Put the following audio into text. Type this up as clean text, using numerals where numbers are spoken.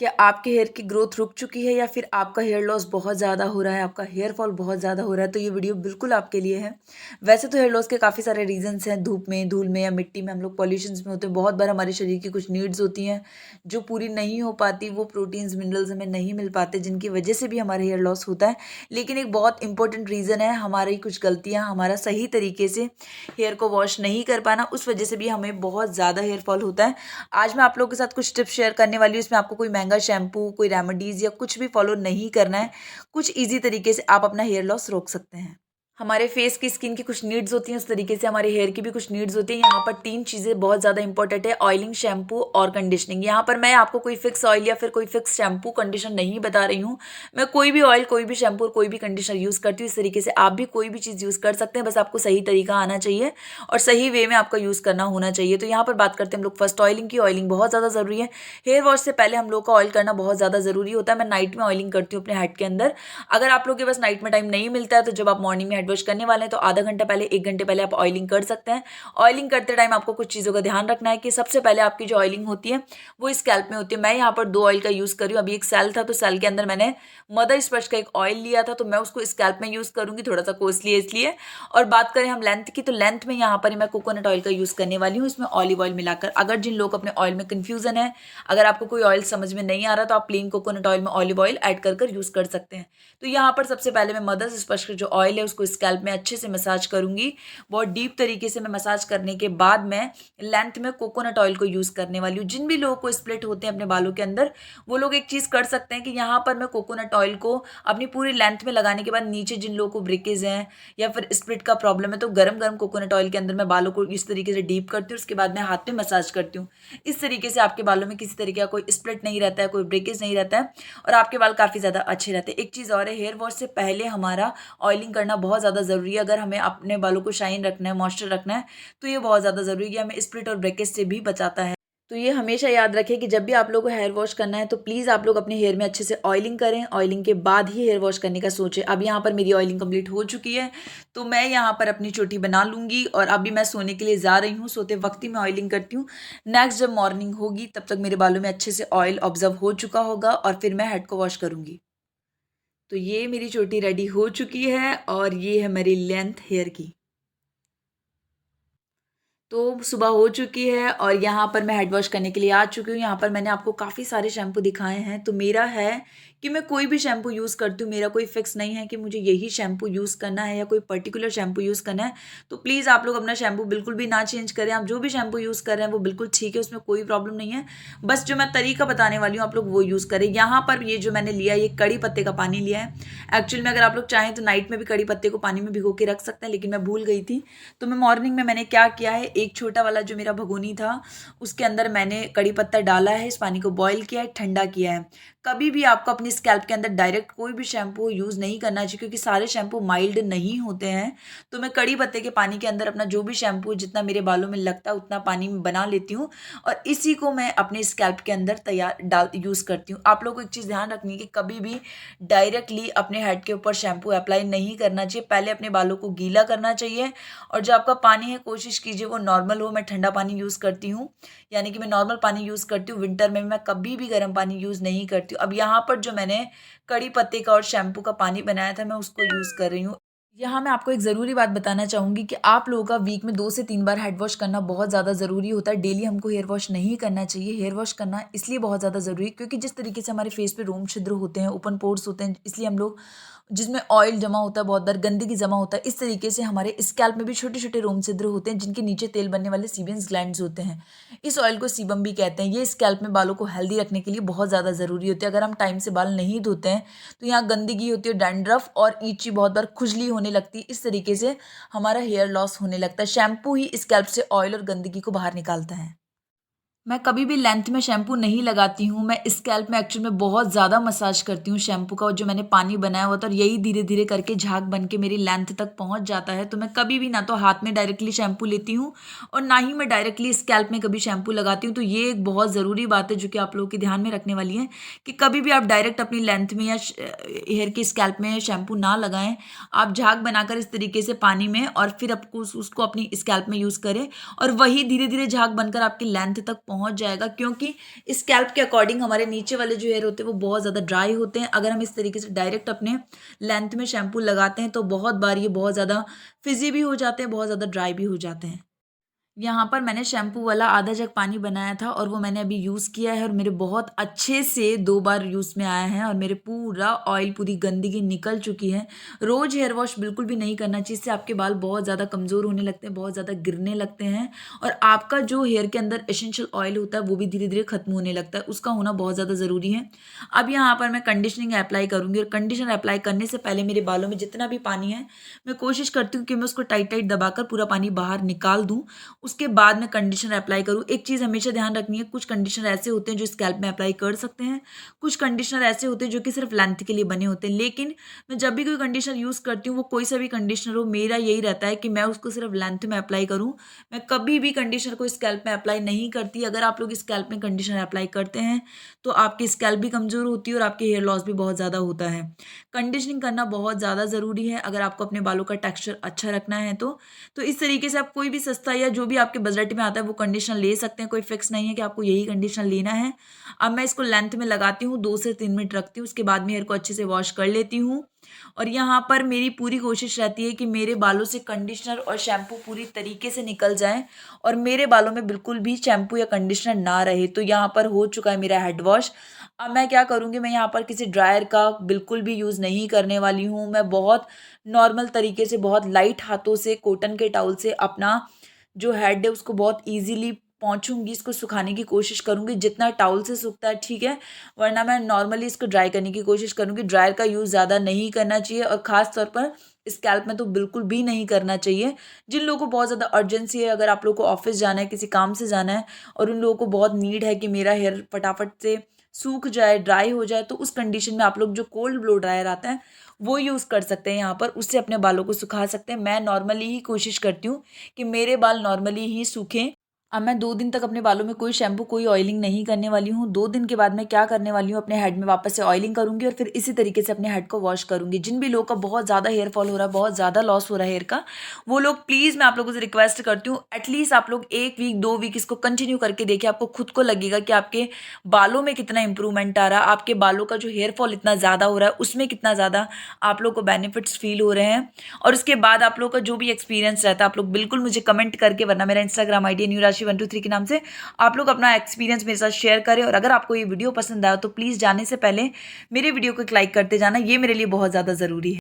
क्या आपके हेयर की ग्रोथ रुक चुकी है या फिर आपका हेयर लॉस बहुत ज़्यादा हो रहा है, आपका हेयर फॉल बहुत ज़्यादा हो रहा है, तो ये वीडियो बिल्कुल आपके लिए है। वैसे तो हेयर लॉस के काफ़ी सारे रीजंस हैं, धूप में, धूल में या मिट्टी में हम लोग पॉल्यूशंस में होते हैं। बहुत बार हमारे शरीर की कुछ नीड्स होती हैं जो पूरी नहीं हो पाती, वो प्रोटीन्स मिनरल्स हमें नहीं मिल पाते, जिनकी वजह से भी हमारा हेयर लॉस होता है। लेकिन एक बहुत इंपॉर्टेंट रीज़न है हमारी कुछ गलतियाँ, हमारा सही तरीके से हेयर को वॉश नहीं कर पाना, उस वजह से भी हमें बहुत ज़्यादा हेयर फॉल होता है। आज मैं आप लोगों के साथ कुछ टिप्स शेयर करने वाली हूँ। इसमें आपको कोई महंगा शैम्पू, कोई रेमेडीज़ या कुछ भी फॉलो नहीं करना है। कुछ ईज़ी तरीके से आप अपना हेयर लॉस रोक सकते हैं। हमारे फेस की, स्किन की कुछ नीड्स होती हैं, उस तरीके से हमारे हेयर की भी कुछ नीड्स होती हैं। यहाँ पर 3 चीज़ें बहुत ज़्यादा इंपॉर्टेंट है, ऑयलिंग, शैम्पू और कंडीशनिंग। यहाँ पर मैं आपको कोई फिक्स ऑयल या फिर कोई फिक्स शैम्पू, कंडीशनर नहीं बता रही हूँ। मैं कोई भी ऑयल, कोई भी शैम्पू और कोई भी कंडीशनर यूज़ करती हूँ। इस तरीके से आप भी कोई भी चीज़ यूज़ कर सकते हैं, बस आपको सही तरीका आना चाहिए और सही वे में आपका यूज़ करना होना चाहिए। तो यहाँ पर बात करते हैं हम लोग फर्स्ट ऑयलिंग की। ऑयलिंग बहुत ज़्यादा ज़रूरी है। हेयर वॉश से पहले हम लोग का ऑयल करना बहुत ज़्यादा ज़रूरी होता है। मैं नाइट में ऑयलिंग करती हूँ अपने हेड के अंदर। अगर आप लोग के पास नाइट में टाइम नहीं मिलता है, तो जब आप मॉर्निंग में हेड वॉश करने वाले हैं तो आधा घंटा पहले, 1 घंटे पहले आप ऑयलिंग कर सकते हैं। ऑयलिंग करते टाइम आपको कुछ चीज़ों का ध्यान रखना है कि सबसे पहले आपकी जो ऑयलिंग होती है वो स्कैल्प में होती है। मैं यहाँ पर 2 ऑयल का यूज़ कर रही हूँ। अभी एक सेल था, तो सेल के अंदर मैंने मदर स्पर्श का एक ऑयल लिया था, तो मैं उसको स्कैल्प में यूज़ करूँगी। थोड़ा सा कॉस्टली है इसलिए। और बात करें हम लेंथ की, तो लेंथ में यहाँ पर मैं कोकोनट ऑयल का यूज़ करने वाली हूँ, इसमें ऑलिव ऑयल मिलाकर। अगर जिन लोग अपने ऑयल में कन्फ्यूजन है, अगर आपको कोई ऑयल समझ में नहीं आ रहा, तो आप प्लेन कोकोनट ऑयल में ऑलिव ऑयल ऐड कर यूज़ कर सकते हैं। तो यहाँ पर सबसे पहले मैं मदर स्पर्श का जो ऑयल है उसको स्कैल्प में अच्छे से मसाज करूँगी। बहुत डीप तरीके से मैं मसाज करने के बाद मैं लेंथ में कोकोनट ऑयल को यूज़ करने वाली हूँ। जिन भी लोगों को स्प्लिट होते हैं अपने बालों के अंदर, वो लोग एक चीज़ कर सकते हैं कि यहाँ पर मैं कोकोनट ऑयल को अपनी पूरी लेंथ में लगाने के बाद, नीचे जिन लोगों को ब्रेकेज हैं या फिर स्प्लिट का प्रॉब्लम है, तो गरम गरम कोकोनट ऑयल के अंदर मैं बालों को इस तरीके से डीप करती हूँ। उसके बाद मैं हाथ में मसाज करती हूँ। इस तरीके से आपके बालों में किसी तरीके का कोई स्प्लिट नहीं रहता है, कोई ब्रेकेज नहीं रहता है और आपके बाल काफ़ी ज़्यादा अच्छे रहते हैं। एक चीज़ और है, हेयर वॉश से पहले हमारा ऑयलिंग करना बहुत ज़्यादा ज़रूरी है। अगर हमें अपने बालों को शाइन रखना है, मॉइस्चर रखना है, तो ये बहुत ज़्यादा ज़रूरी है। ये हमें स्प्लिट और ब्रेकेज से भी बचाता है। तो ये हमेशा याद रखें कि जब भी आप लोगों को हेयर वॉश करना है, तो प्लीज़ आप लोग अपने हेयर में अच्छे से ऑयलिंग करें। ऑयलिंग के बाद ही हेयर वॉश करने का सोचें। अब यहाँ पर मेरी ऑयलिंग कंप्लीट हो चुकी है, तो मैं यहाँ पर अपनी चोटी बना लूँगी और अभी मैं सोने के लिए जा रही हूँ। सोते वक्त ही मैं ऑयलिंग करती हूँ। नेक्स्ट जब मॉर्निंग होगी, तब तक मेरे बालों में अच्छे से ऑयल ऑब्जर्व हो चुका होगा और फिर मैं हेड को वॉश करूँगी। तो ये मेरी चोटी रेडी हो चुकी है और ये है मेरी लेंथ हेयर की। तो सुबह हो चुकी है और यहाँ पर मैं हेड वॉश करने के लिए आ चुकी हूँ। यहाँ पर मैंने आपको काफ़ी सारे शैम्पू दिखाए हैं। तो मेरा है कि मैं कोई भी शैम्पू यूज़ करती हूँ। मेरा कोई फिक्स नहीं है कि मुझे यही शैम्पू यूज़ करना है या कोई पर्टिकुलर शैम्पू यूज़ करना है। तो प्लीज़ आप लोग अपना शैम्पू बिल्कुल भी ना चेंज करें। आप जो भी शैम्पू यूज़ कर रहे हैं वो बिल्कुल ठीक है, उसमें कोई प्रॉब्लम नहीं है। बस जो मैं तरीका बताने वाली हूँ, आप लोग वो यूज़ करें। यहाँ पर ये जो मैंने लिया है, ये कड़ी पत्ते का पानी लिया है। एक्चुअल में अगर आप लोग चाहें तो नाइट में भी कड़ी पत्ते को पानी में भिगो के रख सकते हैं, लेकिन मैं भूल गई थी। तो मैं मॉर्निंग में मैंने क्या किया है, एक छोटा वाला जो मेरा भगोनी था, उसके अंदर मैंने कड़ी पत्ता डाला है, इस पानी को बॉईल किया है, ठंडा किया है। कभी भी आपको अपनी स्कैल्प के अंदर डायरेक्ट कोई भी शैम्पू यूज़ नहीं करना चाहिए, क्योंकि सारे शैम्पू माइल्ड नहीं होते हैं। तो मैं कड़ी पत्ते के पानी के अंदर अपना जो भी शैम्पू जितना मेरे बालों में लगता है उतना पानी में बना लेती हूँ और इसी को मैं अपने स्कैल्प के अंदर यूज़ करती हूँ। आप लोगों को एक चीज़ ध्यान रखनी है कि कभी भी डायरेक्टली अपने हेड के ऊपर शैम्पू अप्लाई नहीं करना चाहिए। पहले अपने बालों को गीला करना चाहिए और जो आपका पानी है, कोशिश कीजिए वो नॉर्मल हो। मैं ठंडा पानी यूज़ करती हूँ, यानी कि मैं नॉर्मल पानी यूज़ करती हूँ। विंटर में मैं कभी भी गर्म पानी यूज़ नहीं करती हूँ। अब यहाँ पर जो मैंने कड़ी पत्ते का और शैम्पू का पानी बनाया था, मैं उसको यूज़ कर रही हूँ। यहाँ मैं आपको एक ज़रूरी बात बताना चाहूँगी कि आप लोगों का वीक में 2 से 3 बार हेड वॉश करना बहुत ज़्यादा ज़रूरी होता है। डेली हमको हेयर वॉश नहीं करना चाहिए। हेयर वॉश करना इसलिए बहुत ज़्यादा ज़रूरी है क्योंकि जिस तरीके से हमारे फेस पे रोम छिद्र होते हैं, ओपन पोर्स होते हैं, इसलिए हम लोग, जिसमें ऑयल जमा होता है, बहुत बार गंदगी जमा होता है, इस तरीके से हमारे स्कैल्प में भी छोटे-छोटे रोम छिद्र होते हैं, जिनके नीचे तेल बनने वाले सीबेन्स ग्लैंड्स होते हैं। इस ऑयल को सीबम भी कहते हैं। ये स्कैल्प में बालों को हेल्दी रखने के लिए बहुत ज़्यादा ज़रूरी होती है। अगर हम टाइम से बाल नहीं धोते हैं, तो यहाँ गंदगी होती है, डैंड्रफ और ईची, बहुत बार खुजली होने लगती है। इस तरीके से हमारा हेयर लॉस होने लगता है। शैम्पू ही स्कैल्प से ऑयल और गंदगी को बाहर निकालता है। मैं कभी भी लेंथ में शैम्पू नहीं लगाती हूँ। मैं स्कैल्प में एक्चुअल में बहुत ज़्यादा मसाज करती हूँ शैम्पू का, और जो मैंने पानी बनाया हुआ था, और यही धीरे धीरे करके झाग बन के मेरी लेंथ तक पहुँच जाता है। तो मैं कभी भी ना तो हाथ में डायरेक्टली शैम्पू लेती हूँ और ना ही मैं डायरेक्टली स्कैल्प में कभी शैम्पू लगाती हूँ। तो ये एक बहुत ज़रूरी बात है जो कि आप लोगों के ध्यान में रखने वाली है कि कभी भी आप डायरेक्ट अपनी लेंथ में या हेयर की स्कैल्प में शैम्पू ना लगाएं। आप झाग बनाकर इस तरीके से पानी में और फिर आपको उसको अपनी स्कैल्प में यूज़ करें और वही धीरे धीरे झाग बनकर आपकी लेंथ तक पहुंच जाएगा, क्योंकि स्कैल्प के अकॉर्डिंग हमारे नीचे वाले जो हेयर होते हैं वो बहुत ज़्यादा ड्राई होते हैं। अगर हम इस तरीके से डायरेक्ट अपने लेंथ में शैम्पू लगाते हैं तो बहुत बार ये बहुत ज़्यादा फिजी भी हो जाते हैं, बहुत ज़्यादा ड्राई भी हो जाते हैं। यहाँ पर मैंने शैम्पू वाला आधा जग पानी बनाया था और वो मैंने अभी यूज़ किया है और मेरे बहुत अच्छे से 2 बार यूज़ में आया है और मेरे पूरा ऑयल, पूरी गंदगी निकल चुकी है। रोज़ हेयर वॉश बिल्कुल भी नहीं करना चाहिए, इससे आपके बाल बहुत ज़्यादा कमज़ोर होने लगते हैं, बहुत ज़्यादा गिरने लगते हैं और आपका जो हेयर के अंदर एसेंशियल ऑयल होता है वो भी धीरे-धीरे खत्म होने लगता है, उसका होना बहुत ज़्यादा ज़रूरी है। अब यहाँ पर मैं कंडीशनिंग अप्लाई करूँगी और कंडीशनर अप्लाई करने से पहले मेरे बालों में जितना भी पानी है, मैं कोशिश करती हूँ कि मैं उसको टाइट-टाइट दबाकर पूरा पानी बाहर निकाल दूँ। उसके बाद मैं कंडीशनर अप्लाई करूँ। एक चीज़ हमेशा ध्यान रखनी है, कुछ कंडीशनर ऐसे होते हैं जो स्कैल्प में अप्लाई कर सकते हैं, कुछ कंडीशनर ऐसे होते हैं जो कि सिर्फ लेंथ के लिए बने होते हैं। लेकिन मैं जब भी कोई कंडीशनर यूज़ करती हूँ, वो कोई सा भी कंडीशनर हो, मेरा यही रहता है कि मैं उसको सिर्फ लेंथ में अप्लाई करूँ। मैं कभी भी कंडीशनर को स्कैल्प में अप्लाई नहीं करती। अगर आप लोग स्कैल्प में कंडीशनर अप्लाई करते हैं, तो आपकी स्कैल्प भी कमज़ोर होती है और आपके हेयर लॉस भी बहुत ज़्यादा होता है। कंडीशनिंग करना बहुत ज़्यादा ज़रूरी है अगर आपको अपने बालों का टेक्सचर अच्छा रखना है तो। तो इस तरीके से आप कोई भी सस्ता या जो भी आपके बजट में आता है वो कंडीशनर ले सकते हैं, कोई फिक्स नहीं है कि आपको यही कंडीशनर लेना है। अब मैं इसको लेंथ में लगाती हूँ, 2 से 3 मिनट रखती हूँ, उसके बाद में हेयर को अच्छे से वॉश कर लेती हूँ और यहाँ पर मेरी पूरी कोशिश रहती है कि मेरे बालों से कंडीशनर और शैम्पू पूरी तरीके से निकल जाए और मेरे बालों में बिल्कुल भी शैम्पू या कंडीशनर ना रहे। तो यहाँ पर हो चुका है मेरा हेड वॉश। अब मैं क्या करूँगी, मैं यहाँ पर किसी ड्रायर का बिल्कुल भी यूज़ नहीं करने वाली हूँ। मैं बहुत नॉर्मल तरीके से, बहुत लाइट हाथों से, कॉटन के टॉवल से अपना जो हेड है उसको बहुत ईज़िली पोंछूँगी, इसको सुखाने की कोशिश करूँगी। जितना टॉवल से सूखता है ठीक है, वरना मैं नॉर्मली इसको ड्राई करने की कोशिश करूँगी। ड्रायर का यूज़ ज़्यादा नहीं करना चाहिए और ख़ास तौर पर स्कैल्प में तो बिल्कुल भी नहीं करना चाहिए। जिन लोगों को बहुत ज़्यादा अर्जेंसी है, अगर आप लोगों को ऑफ़िस जाना है, किसी काम से जाना है और उन लोगों को बहुत नीड है कि मेरा हेयर फटाफट से सूख जाए, ड्राई हो जाए, तो उस कंडीशन में आप लोग जो कोल्ड ब्लो ड्रायर आता है वो यूज़ कर सकते हैं यहाँ पर, उससे अपने बालों को सुखा सकते हैं। मैं नॉर्मली ही कोशिश करती हूँ कि मेरे बाल नॉर्मली ही सूखें। अब मैं 2 दिन तक अपने बालों में कोई शैम्पू, कोई ऑयलिंग नहीं करने वाली हूँ। 2 दिन के बाद मैं क्या करने वाली हूँ, अपने हेड में वापस से ऑयलिंग करूँगी और फिर इसी तरीके से अपने हेड को वॉश करूँगी। जिन भी लोगों का बहुत ज़्यादा हेयर फॉल हो रहा है, बहुत ज़्यादा लॉस हो रहा है हेयर का, वो लोग प्लीज़, मैं आप लोगों से रिक्वेस्ट करती हूँ, एटलीस्ट आप लोग 1 वीक, 2 वीक इसको कंटिन्यू करके देखिए। आपको खुद को लगेगा कि आपके बालों में कितना इंप्रूवमेंट आ रहा है, आपके बालों का जो हेयर फॉल इतना ज़्यादा हो रहा है, उसमें कितना ज़्यादा आप लोग को बेनिफिट्स फील हो रहे हैं। और उसके बाद आप लोग का जो भी एक्सपीरियंस रहता है, आप लोग बिल्कुल मुझे कमेंट करके, वरना मेरा इंस्टाग्राम आईडी है न्यूराशि123 के नाम से, आप लोग अपना एक्सपीरियंस मेरे साथ शेयर करें। और अगर आपको ये वीडियो पसंद आया तो प्लीज़ जाने से पहले मेरे वीडियो को एक लाइक करते जाना, ये मेरे लिए बहुत ज़्यादा ज़रूरी है।